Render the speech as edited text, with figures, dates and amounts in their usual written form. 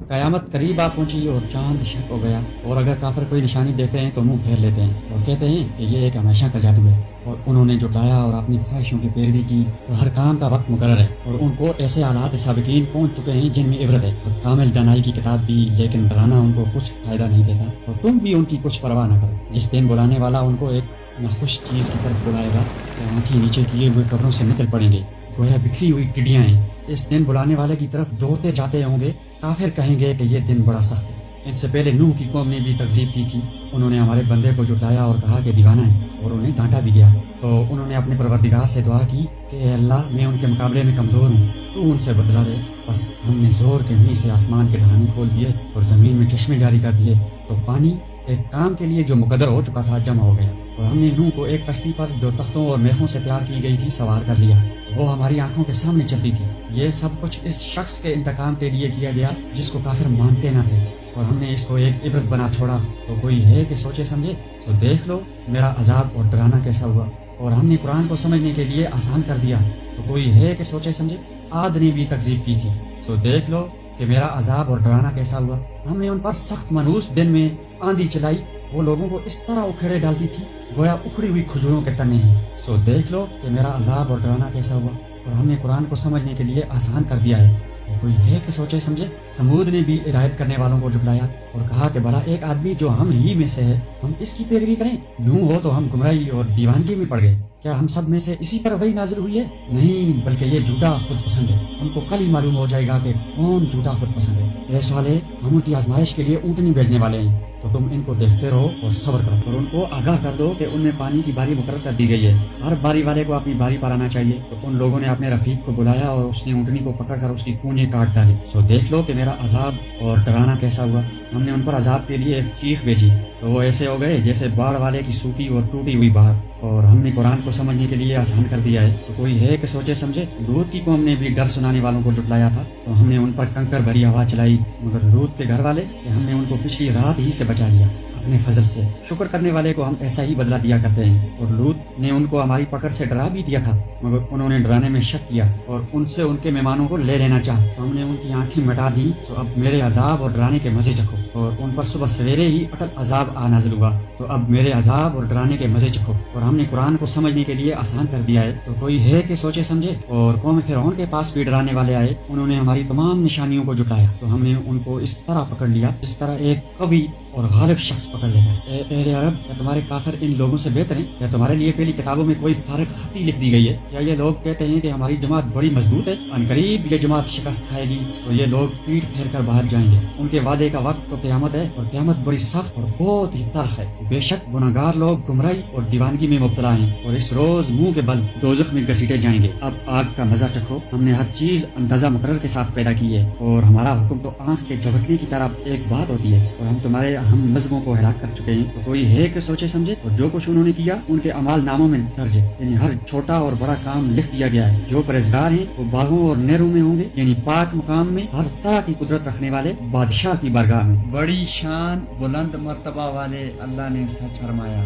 कयामत करीब आ पहुंची और चांद शक हो गया, और अगर काफिर कोई निशानी देखते हैं तो मुंह फेर लेते हैं और कहते हैं कि ये एक हमेशा का जादू है। और उन्होंने जुटाया और अपनी ख्वाहिशों की पैरवी की, और हर काम का वक्त मुकर्रर है, और उनको ऐसे हालात साबिकीन पहुंच चुके हैं जिनमें इबरत है। और कामिल दानाई की किताब भी, लेकिन डराना उनको कुछ फायदा नहीं देता। तो तुम भी उनकी कुछ परवाह न करो। जिस दिन बुलाने वाला उनको एक नाखुश चीज की तरफ बुलाएगा तो आंखें नीचे किए हुए कब्रों से निकल पड़ेंगे, गोया बिखरी हुई टिड्डियां हैं। इस दिन बुलाने वाले की तरफ दौड़ते जाते होंगे। काफिर कहेंगे कि ये दिन बड़ा सख्त है। इनसे पहले नूह की कौम ने भी तकजीब की थी। उन्होंने हमारे बंदे को जुटाया और कहा कि दीवाना है, और उन्हें डांटा भी गया। तो उन्होंने अपने परवरदिगार से दुआ की कि अल्लाह, मैं उनके मुकाबले में कमजोर हूँ, तू उनसे बदला ले। बस हमने जोर के मुंह से आसमान के दहाने खोल दिए और जमीन में चश्मे जारी कर दिए, तो पानी एक काम के लिए जो मुकद्दर हो चुका था जमा हो गया। और हमने नूह को एक कश्ती पर जो तख्तों और मेखों से तैयार की गई थी सवार कर लिया। वो हमारी आंखों के सामने चलती थी। ये सब कुछ इस शख्स के इंतकाम के लिए किया गया जिसको काफिर मानते न थे, और हमने इसको एक इबरत बना छोड़ा। तो कोई है कि सोचे समझे? तो देख लो मेरा अजाब और डराना कैसा हुआ। और हमने कुरान को समझने के लिए आसान कर दिया। तो कोई है कि सोचे समझे? आद ने भी तकजीब की थी। तो देख लो कि मेरा अजाब और डराना कैसा हुआ। हमने उन पर सख्त मनहूस दिन में आंधी चलाई। वो लोगों को इस तरह उखेड़े डालती थी गोया उखड़ी हुई खजूरों के तने हैं। सो देख लो कि मेरा अजाब और डराना कैसा हुआ। और हमने कुरान को समझने के लिए आसान कर दिया है। कोई है कि सोचे समझे? समूद ने भी हिदायत करने वालों को जुटलाया और कहा कि भला एक आदमी जो हम ही में से है, हम इसकी पैरवी करें? यूं हो तो हम गुमराही और दीवानगी में पड़ गए। क्या हम सब में से इसी पर वही नाजिल हुई है? नहीं, बल्कि ये झूठा खुद पसंद है। उनको कल ही मालूम हो जाएगा कि कौन झूठा खुद पसंद है। ऐसे वाले हम उनकी आजमाइश के लिए ऊँटनी भेजने वाले हैं, तो तुम इनको देखते रहो और सब्र करो। और उनको आगाह कर दो कि उनमें पानी की बारी मुकर्रर कर दी गई है, हर बारी वाले को अपनी बारी पर आना चाहिए। तो उन लोगों ने अपने रफीक को बुलाया और उसने ऊँटनी को पकड़कर उसकी पूंजें काट डाली। सो देख लो कि मेरा अजाब और डराना कैसा हुआ। हमने उन पर अजाब के लिए एक चीख भेजी, तो वो ऐसे हो गए जैसे बाढ़ वाले की सूखी और टूटी हुई बाढ़। और हमने कुरान को समझने के लिए आसान कर दिया है। तो कोई है कि सोचे समझे? लूत की कौम ने भी डर सुनाने वालों को जुटलाया था, तो हमने उन पर कंकर भरी हवा चलाई। मगर लूत के घर वाले कि हमने उनको पिछली रात ही से बचा लिया अपने फजल से। शुक्र करने वाले को हम ऐसा ही बदला दिया करते हैं। और लूत ने उनको हमारी पकड़ से डरा भी दिया था, मगर उन्होंने डराने में शक किया और उनसे उनके मेहमानों को ले लेना चाहा। तो हमने उनकी आंखें मिटा दी। तो अब मेरे अजाब और डराने के मजे चखो। और उन पर सुबह सवेरे ही अटल अजाब आ नाजिल हुआ। तो अब मेरे अजाब और डराने के मजे चखो। और हमने कुरान को समझने के लिए आसान कर दिया है। तो कोई है कि सोचे समझे? और कौम फिरौन के पास भी डराने वाले आए। उन्होंने हमारी तमाम निशानियों को जुटाया। तो हमने उनको इस तरह पकड़ लिया जिस तरह एक कवि और गालिब शख्स पकड़ लेता है। अहले अरब, क्या तुम्हारे काफिर इन लोगों से बेहतर हैं? क्या तुम्हारे लिए पहली किताबों में कोई फारिग खती लिख दी गई है? क्या ये लोग कहते हैं कि हमारी जमात बड़ी मजबूत है, अनकरीब ये जमात शिकस्त खाएगी तो ये लोग पीठ फेर कर बाहर जाएंगे। उनके वादे का वक्त तो क़यामत है, और क़यामत बड़ी सख्त और बहुत ही तल्ख है। बेशक गुनहगार लोग गुमराही और दीवानगी में मुब्तला हैं, और इस रोज मुंह के बल दोज़ख में घसीटे जाएंगे। अब आग का मजा चखो। हमने हर चीज अंदाजा मुकर्रर के साथ पैदा की है, और हमारा हुक्म तो आंख के झपकने की तरह एक बात होती है। और हम तुम्हारे हम नज़्मों को हिलाक कर चुके हैं। तो कोई है कि सोचे समझे? और जो कुछ उन्होंने किया उनके अमाल नामों में दर्ज है, यानी हर छोटा और बड़ा काम लिख दिया गया है। जो परहेजगार हैं वो बागों और नहरों में होंगे, यानी पाक मुकाम में, हर तरह की कुदरत रखने वाले बादशाह की बारगाह में। बड़ी शान बुलंद मर्तबा वाले अल्लाह ने सच फरमाया।